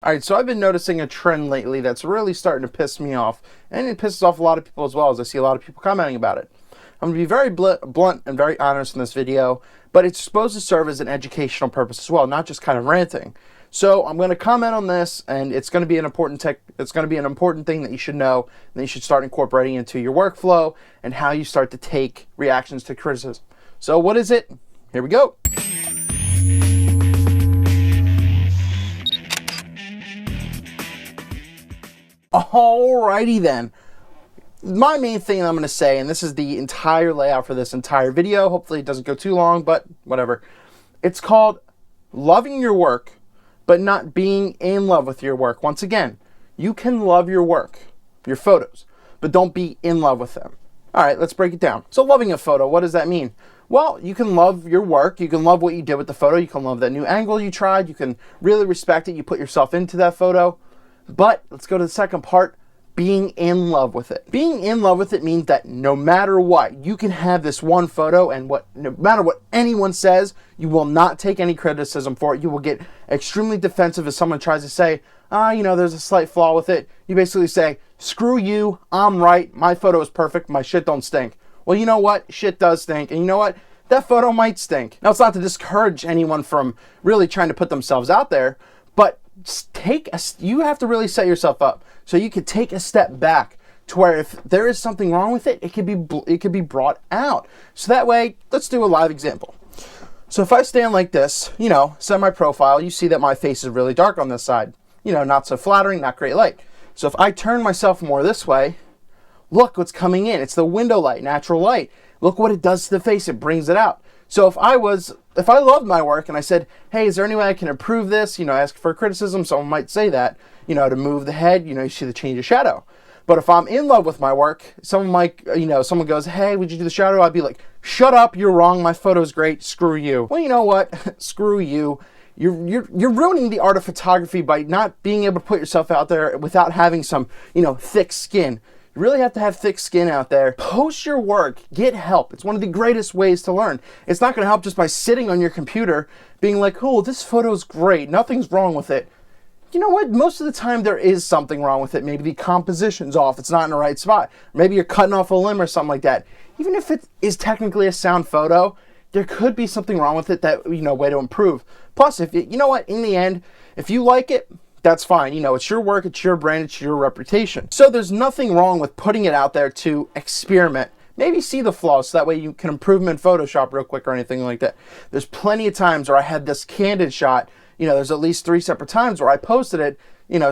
All right, so I've been noticing a trend lately that's really starting to piss me off, and it pisses off a lot of people as well, as I see a lot of people commenting about it. I'm going to be very blunt and very honest in this video, but it's supposed to serve as an educational purpose as well, not just kind of ranting. So I'm going to comment on this, and it's going to be an important thing that you should know, and that you should start incorporating into your workflow and how you start to take reactions to criticism. So what is it? Here we go. Alrighty then. My main thing I'm going to say, and this is the entire layout for this entire video, hopefully it doesn't go too long, but whatever. It's called loving your work, but not being in love with your work. Once again, you can love your work, your photos, but don't be in love with them. Alright, let's break it down. So loving a photo, what does that mean? Well, you can love your work, you can love what you did with the photo, you can love that new angle you tried, you can really respect it, you put yourself into that photo. But let's go to the second part, being in love with it. Being in love with it means that no matter what, you can have this one photo, and no matter what anyone says, you will not take any criticism for it. You will get extremely defensive if someone tries to say, there's a slight flaw with it. You basically say, screw you, I'm right, my photo is perfect, my shit don't stink. Well, you know what? Shit does stink, and you know what? That photo might stink. Now, it's not to discourage anyone from really trying to put themselves out there, but you have to really set yourself up so you could take a step back to where if there is something wrong with it, it could be brought out. So that way, let's do a live example. So if I stand like this, set my profile, you see that my face is really dark on this side. Not so flattering, not great light. So if I turn myself more this way, look what's coming in. It's the window light, natural light. Look what it does to the face. It brings it out. So if I loved my work and I said, hey, is there any way I can improve this? Ask for criticism. Someone might say that, to move the head, you see the change of shadow. But if I'm in love with my work, someone goes, hey, would you do the shadow? I'd be like, shut up, you're wrong. My photo's great. Screw you. Well, you know what? Screw you. You're ruining the art of photography by not being able to put yourself out there without having some, thick skin. You really have to have thick skin out there. Post your work, get help. It's one of the greatest ways to learn. It's not going to help just by sitting on your computer being like, oh, this photo's great, nothing's wrong with it. You know what? Most of the time there is something wrong with it. Maybe the composition's off, it's not in the right spot. Maybe you're cutting off a limb or something like that. Even if it is technically a sound photo, there could be something wrong with it that, way to improve. Plus, in the end, if you like it, that's fine. It's your work, it's your brand, it's your reputation. So there's nothing wrong with putting it out there to experiment. Maybe see the flaws so that way you can improve them in Photoshop real quick or anything like that. There's plenty of times where I had this candid shot. There's at least 3 separate times where I posted it,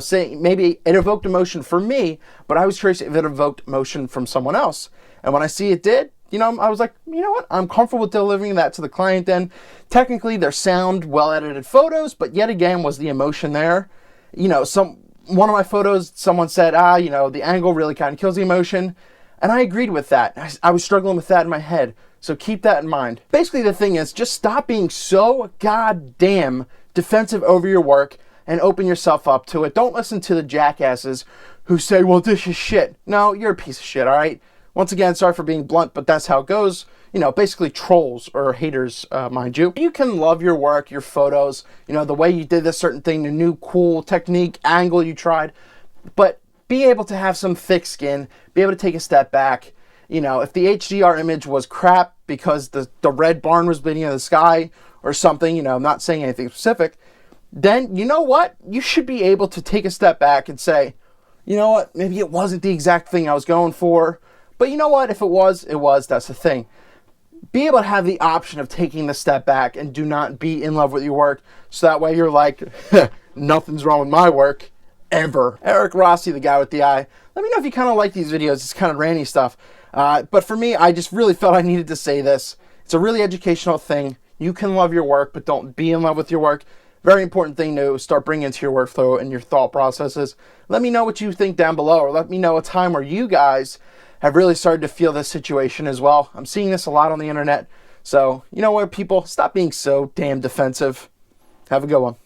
saying maybe it evoked emotion for me, but I was curious if it evoked emotion from someone else. And when I see it did, I was like, you know what? I'm comfortable with delivering that to the client then. Technically, they're sound, well-edited photos, but yet again, was the emotion there? One of my photos, someone said, the angle really kind of kills the emotion. And I agreed with that. I was struggling with that in my head. So keep that in mind. Basically, the thing is, just stop being so goddamn defensive over your work and open yourself up to it. Don't listen to the jackasses who say, well, this is shit. No, you're a piece of shit, all right? Once again, sorry for being blunt, but that's how it goes. Basically trolls or haters, mind you. You can love your work, your photos, the way you did this certain thing, the new cool technique, angle you tried, but be able to have some thick skin, be able to take a step back. If the HDR image was crap because the red barn was bleeding in the sky or something, I'm not saying anything specific, then you know what? You should be able to take a step back and say, you know what? Maybe it wasn't the exact thing I was going for, but you know what? If it was, it was. That's the thing. Be able to have the option of taking the step back and do not be in love with your work. So that way you're like, nothing's wrong with my work, ever. Eric Rossi, the guy with the eye. Let me know if you kind of like these videos. It's kind of ranty stuff. But for me, I just really felt I needed to say this. It's a really educational thing. You can love your work, but don't be in love with your work. Very important thing to start bringing into your workflow and your thought processes. Let me know what you think down below, or let me know a time where you guys have really started to feel this situation as well. I'm seeing this a lot on the internet. So, you know what, people? Stop being so damn defensive. Have a good one.